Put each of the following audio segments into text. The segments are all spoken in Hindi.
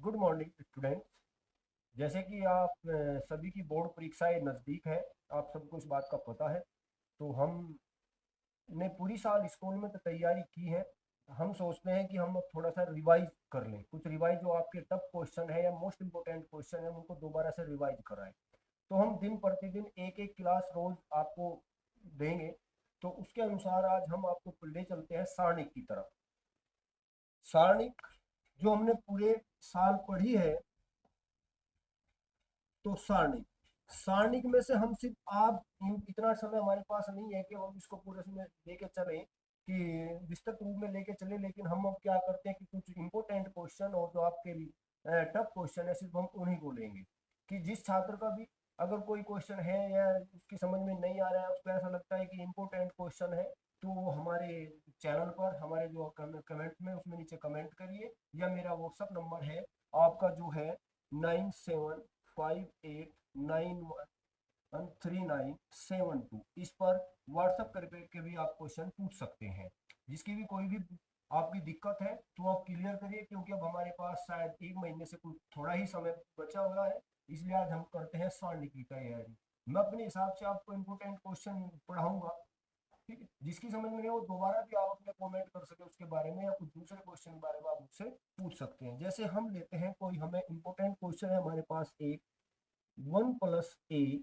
Good morning students. जैसे कि आप सभी की बोर्ड परीक्षाएं नज़दीक है। आप सबको इस बात का पता है। तो हमने पूरी साल स्कूल में तो तैयारी की है। हम सोचते हैं कि हम अब थोड़ा सा रिवाइज कर लें, कुछ रिवाइज जो आपके टफ क्वेश्चन है या मोस्ट इंपोर्टेंट क्वेश्चन है उनको दोबारा से रिवाइज कराएं। तो हम दिन प्रतिदिन एक एक क्लास रोज आपको देंगे। तो उसके अनुसार आज हम आपको ले चलते हैं सारणिक की तरफ। सारणिक जो हमने पूरे साल पढ़ी है, तो सारणिक सारणिक में से हम सिर्फ आप इतना समय हमारे पास नहीं है कि हम इसको पूरे समय लेके चलें कि विस्तृत रूप में लेके चले, लेकिन हम अब क्या करते हैं कि कुछ इंपॉर्टेंट क्वेश्चन और जो आपके टफ क्वेश्चन है सिर्फ हम उन्हीं को लेंगे। कि जिस छात्र का भी अगर कोई क्वेश्चन है या उसकी समझ में नहीं आ रहा है, उसको ऐसा लगता है कि इम्पोर्टेंट क्वेश्चन है, तो वो हमारे चैनल पर हमारे जो कमेंट में उसमें नीचे कमेंट करिए, या मेरा व्हाट्सअप नंबर है आपका जो है 9758913972, इस पर व्हाट्सअप करके भी आप क्वेश्चन पूछ सकते हैं। जिसकी भी कोई भी आपकी दिक्कत है तो आप क्लियर करिए, क्योंकि अब हमारे पास शायद एक महीने से कुछ थोड़ा ही समय बचा हुआ है। इसलिए आज हम करते हैं सारणी की तैयारी। मैं अपने हिसाब से आपको इम्पोर्टेंट क्वेश्चन पढ़ाऊंगा। ठीक है, जिसकी समझ में नहीं हो दोबारा भी आप अपने कमेंट कर सके उसके बारे में, या कुछ दूसरे क्वेश्चन के बारे में आप मुझसे पूछ सकते हैं। जैसे हम लेते हैं कोई हमें इम्पोर्टेंट क्वेश्चन है हमारे पास एक, 1 + A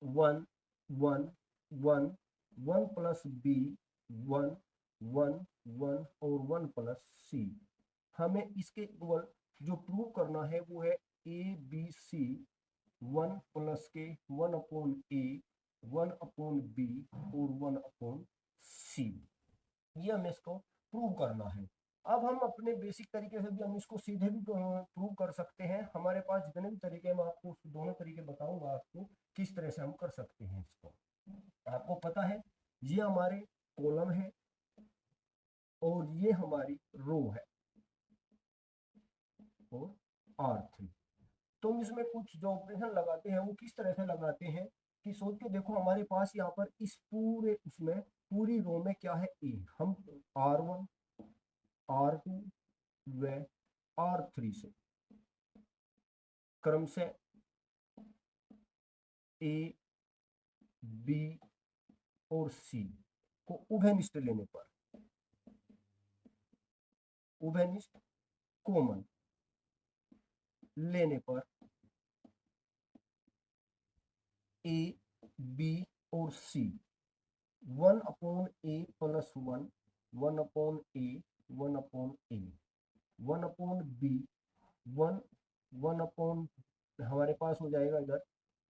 1 1 1 1 + B 1 1 1 और 1 + C। हमें इसके इक्वल जो प्रूव करना है वो है ABC 1 + के 1/A 1/B और 1/C। ये हमें इसको प्रूव करना है। अब हम अपने बेसिक तरीके से भी हम इसको सीधे भी प्रूव कर सकते हैं। हमारे पास जितने भी तरीके हैं मैं आपको दोनों तरीके बताऊंगा आपको किस तरह से हम कर सकते हैं इसको। आपको पता है ये हमारे कॉलम है और ये हमारी रो है और R3। तो हम इसमें कुछ जो ऑपरेशन लगाते हैं वो किस तरह से लगाते हैं कि सोच के देखो, हमारे पास यहाँ पर इस पूरे उसमें पूरी रो में क्या है, ए। हम R1 R2 व R3 से क्रम से ए बी और सी को उभयनिष्ठ लेने पर, उभयनिष्ठ कॉमन लेने पर ए बी और सी 1/A + 1 1/A 1/A 1/B 1 1 हमारे पास हो जाएगा इधर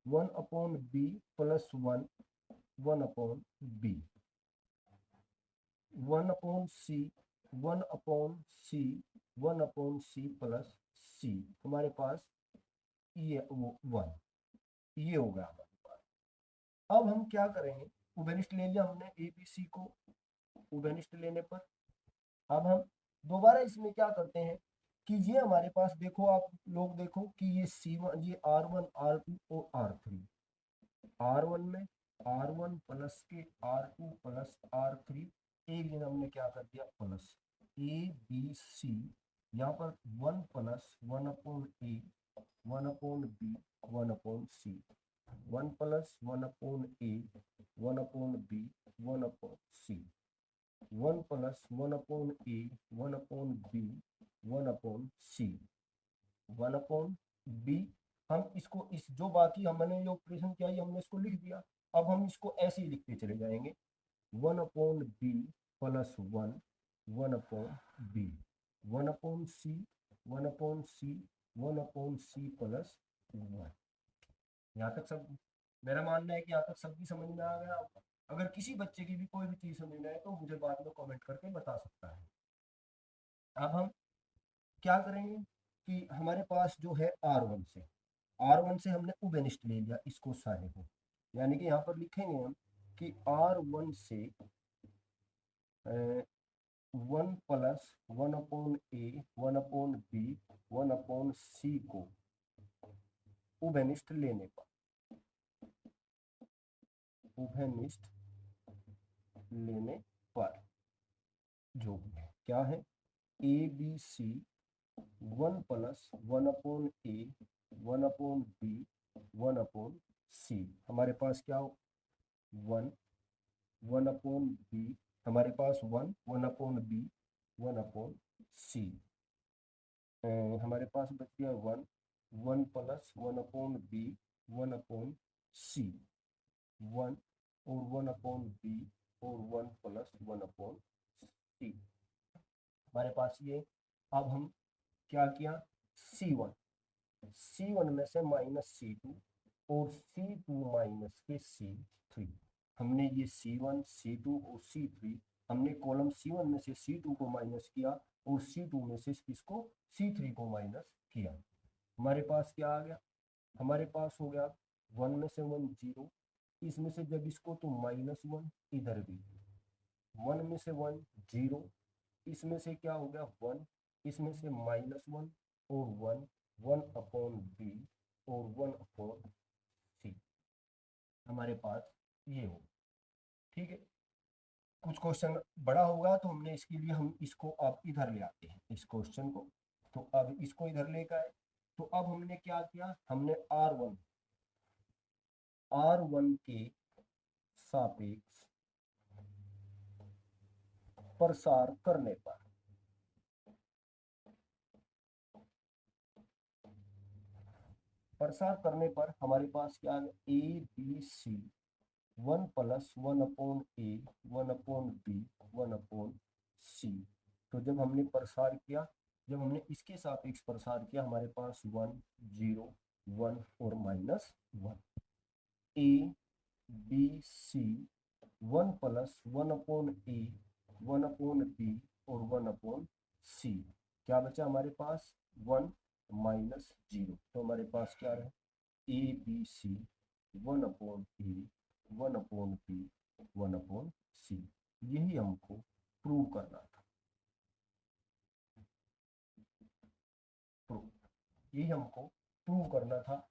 1/B + 1 1/B 1/C 1/C 1/C + C। हमारे पास ये वो 1, ये हो गया हमारे पास। अब हम क्या करेंगे, उभयनिष्ठ ले लिया हमने ए बी सी को उभयनिष्ठ लेने पर। अब हम दोबारा इसमें क्या करते हैं कि ये हमारे पास देखो, आप लोग देखो कि ये C1 ये R1 R2 और R3। R1 में R1 + के R2 + R3, एक दिन हमने क्या कर दिया प्लस ए बी सी। यहाँ पर 1 + 1/A 1/B 1/C 1 + 1/A 1/B 1/C 1 + 1/A 1/B 1/C 1/B। हम इसको इस जो बाकी हमने जो ऑपरेशन किया है हमने इसको लिख दिया। अब हम इसको ऐसे ही लिखते चले जाएंगे 1/B + 1 1/B 1/C 1/C 1/C + 1। यहाँ तक सब मेरा मानना है कि यहाँ तक सबकी समझ में आ गया होगा। अगर किसी बच्चे की भी कोई भी चीज़ समझ में आए तो मुझे बाद में कमेंट करके बता सकता है। अब हम क्या करेंगे कि हमारे पास जो है R1 से हमने उभयनिष्ठ ले लिया इसको सारे को। यानी कि यहाँ पर लिखेंगे हम कि R1 से 1 + 1/A 1/B 1/C को उभयनिष्ठ लेने पर, उभयनिष्ठ लेने पर जो भी है क्या है, ए बी सी 1 प्लस 1/a 1/b 1/c। हमारे पास क्या हो 1 1/b, हमारे पास 1 1/b 1/c। हमारे पास बच गया 1 1 प्लस 1/b 1/c 1 और 1/b और 1 प्लस 1/c। हमारे पास ये, अब हम क्या किया C1 में से माइनस C2 और C2 माइनस के C3। हमने ये C1 C2 और C3, हमने कॉलम C1 में से C2 को माइनस किया और C2 में से इसको C3 को माइनस किया। हमारे पास क्या आ गया, हमारे पास हो गया 1 में से 1 0, इसमें से जब इसको तो -1, इधर भी 1 में से 1 0, इसमें से क्या हो गया 1, इसमें से -1 और 1 1/b और 1/c। हमारे पास ये हो, ठीक है। कुछ क्वेश्चन बड़ा होगा तो हमने इसके लिए हम इसको अब इधर ले आते हैं इस क्वेश्चन को। तो अब इसको इधर लेकर आए, तो अब हमने क्या किया, हमने R1 के सापेक्ष प्रसार करने पर हमारे पास क्या है ABC 1 plus 1/a 1/b 1/c। तो जब हमने प्रसार किया, जब हमने इसके सापेक्ष प्रसार किया, हमारे पास 1 0 1 और -1। ABC 1 प्लस 1/a 1/b और 1/c। क्या बचा हमारे पास 1 -0। तो हमारे पास क्या है ABC 1/a 1/b 1/c। यही हमको प्रूव करना था, यही हमको प्रूव करना था।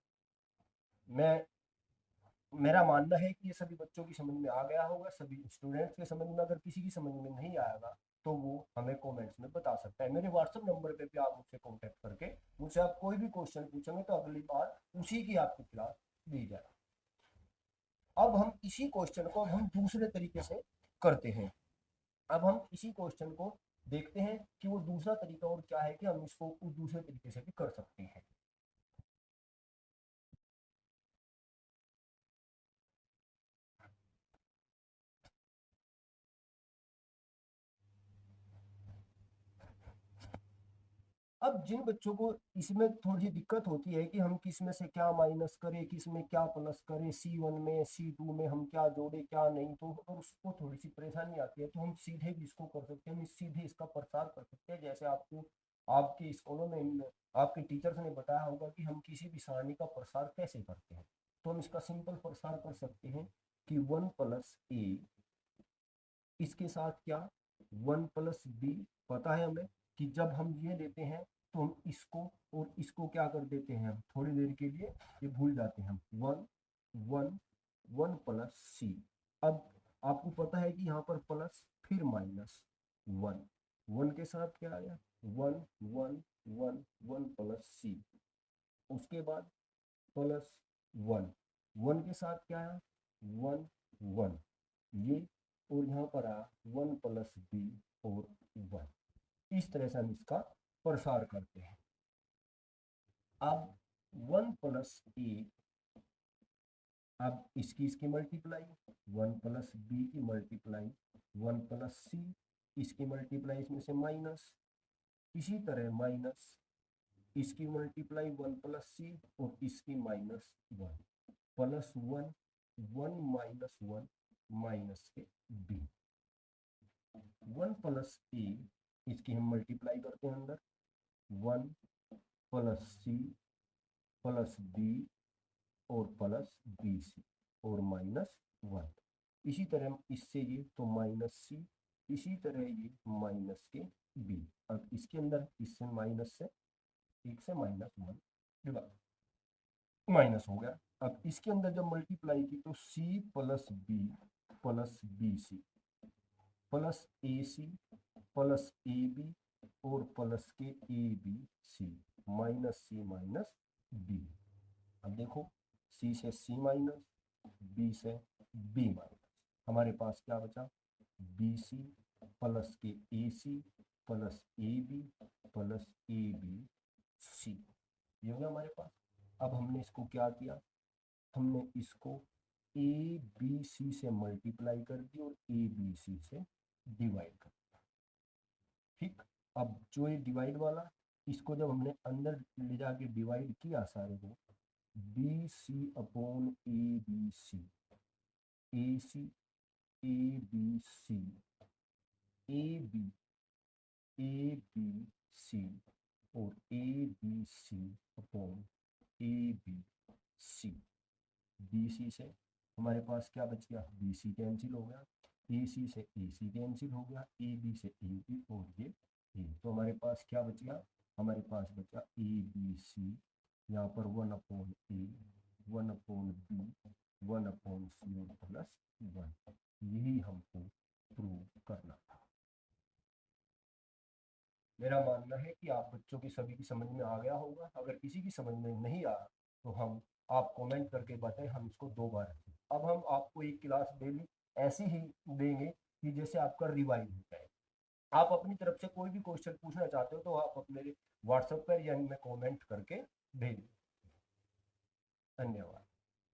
मेरा मानना है कि ये सभी बच्चों की समझ में आ गया होगा, सभी स्टूडेंट्स के समझ में। अगर किसी की समझ में नहीं आएगा तो वो हमें कमेंट्स में बता सकता है। मेरे व्हाट्सएप नंबर पे भी आप मुझसे कांटेक्ट करके मुझसे आप कोई भी क्वेश्चन पूछेंगे तो अगली बार उसी की आपकी क्लास ली जाए। अब हम इसी क्वेश्चन को हम दूसरे तरीके से करते हैं। अब हम इसी क्वेश्चन को देखते हैं कि वो दूसरा तरीका और क्या है कि हम इसको उस दूसरे तरीके से भी कर सकते हैं। अब जिन बच्चों को इसमें थोड़ी दिक्कत होती है कि हम किस में से क्या माइनस करें, किस में क्या प्लस करें, C1 में C2 में हम क्या जोड़े क्या नहीं, तो अगर उसको थोड़ी सी परेशानी आती है तो हम सीधे भी इसको कर सकते हैं, हम सीधे इसका प्रसार कर सकते हैं। जैसे आपको आपके स्कूलों में आपके टीचर्स ने बताया होगा कि हम किसी भी सारणी का प्रसार कैसे करते हैं। तो हम इसका सिंपल प्रसार कर सकते हैं कि 1 प्लस a, इसके साथ क्या 1 प्लस b। पता है हमें कि जब हम ये लेते हैं तो हम इसको और इसको क्या कर देते हैं, हम थोड़ी देर के लिए ये भूल जाते हैं। हम 1 1 1 प्लस c। अब आपको पता है कि यहाँ पर प्लस फिर -1, 1 के साथ क्या आया 1 1 1 1 प्लस c। उसके बाद प्लस 1 1 के साथ क्या आया 1 1 ये, और यहाँ पर आया 1 प्लस b और 1। इस तरह से हम इसका प्रसार करते हैं। अब 1 प्लस a, अब इसकी मल्टीप्लाई 1 प्लस b की मल्टीप्लाई 1 प्लस c, इसकी मल्टीप्लाई इसमें से माइनस, इसी तरह माइनस इसकी मल्टीप्लाई 1 प्लस c और इसकी -1 प्लस 1 1 -1 माइनस के b। 1 प्लस a, इसकी हम मल्टीप्लाई करते हैं अंदर 1 प्लस c प्लस b और प्लस bc और -1। इसी तरह इससे ये तो -c, इसी तरह ये माइनस के b। अब इसके अंदर इससे माइनस से एक से -1 डिवाइड माइनस हो गया। अब इसके अंदर जब मल्टीप्लाई की तो c plus b plus bc plus ac plus ab और प्लस के A B C minus C minus B. अब देखो सी से सी माइनस, बी से बी माइनस, हमारे पास क्या बचा, बी सी प्लस के A C plus A B plus A B C, ये हो गया हमारे पास। अब हमने इसको क्या किया, हमने इसको ए बी सी से मल्टीप्लाई कर दी और ए बी सी से डिवाइड कर दिया। ठीक, अब जो ये डिवाइड वाला, इसको जब हमने अंदर ले जाके डिवाइड किया सारे को, B C upon A B C, A C A B C, A B C और A B C upon A B C. B C से हमारे पास क्या बच गया, बी सी कैंसिल हो गया, ए सी से ए सी कैंसिल हो गया, ए बी से ए बी और ये ए, तो हमारे पास क्या बच गया, हमारे पास बचा ए बी सी, यहाँ पर 1 अपॉन ए 1 अपॉन बी 1 अपॉन सी और प्लस 1, यही हमको प्रूव करना था। मेरा मानना है कि आप बच्चों की सभी की समझ में आ गया होगा। अगर किसी की समझ में नहीं आया तो हम आप कमेंट करके बताएं, हम इसको 2 बार रखें। अब हम आपको एक क्लास डेली ऐसी ही देंगे कि जैसे आपका रिवाइज हो जाए। आप अपनी तरफ से कोई भी क्वेश्चन पूछना चाहते हो तो आप अपने व्हाट्सएप पर या में कमेंट करके भेज। धन्यवाद।